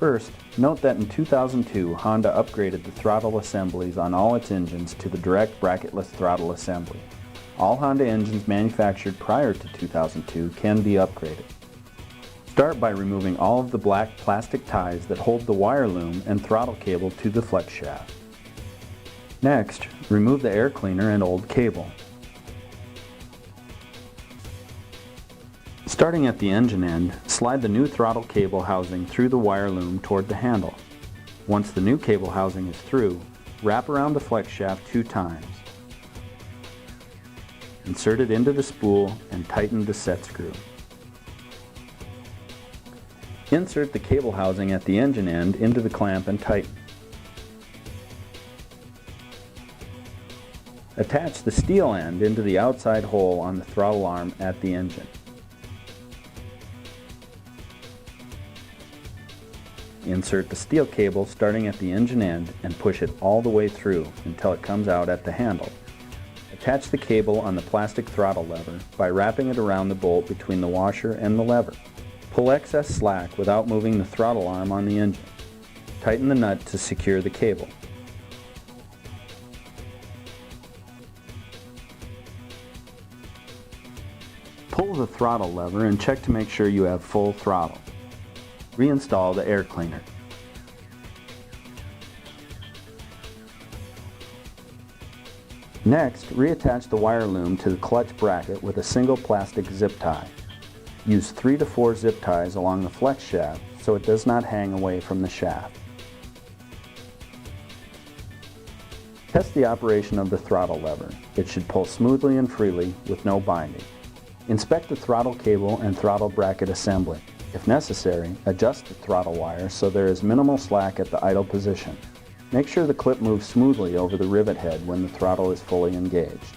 First, note that in 2002, Honda upgraded the throttle assemblies on all its engines to the direct bracketless throttle assembly. All Honda engines manufactured prior to 2002 can be upgraded. Start by removing all of the black plastic ties that hold the wire loom and throttle cable to the flex shaft. Next, remove the air cleaner and old cable. Starting at the engine end, slide the new throttle cable housing through the wire loom toward the handle. Once the new cable housing is through, wrap around the flex shaft 2 times. Insert it into the spool and tighten the set screw. Insert the cable housing at the engine end into the clamp and tighten. Attach the steel end into the outside hole on the throttle arm at the engine. Insert the steel cable starting at the engine end and push it all the way through until it comes out at the handle. Attach the cable on the plastic throttle lever by wrapping it around the bolt between the washer and the lever. Pull excess slack without moving the throttle arm on the engine. Tighten the nut to secure the cable. Pull the throttle lever and check to make sure you have full throttle. Reinstall the air cleaner. Next, reattach the wire loom to the clutch bracket with a single plastic zip tie. Use 3 to 4 zip ties along the flex shaft so it does not hang away from the shaft. Test the operation of the throttle lever. It should pull smoothly and freely with no binding. Inspect the throttle cable and throttle bracket assembly. If necessary, adjust the throttle wire so there is minimal slack at the idle position. Make sure the clip moves smoothly over the rivet head when the throttle is fully engaged.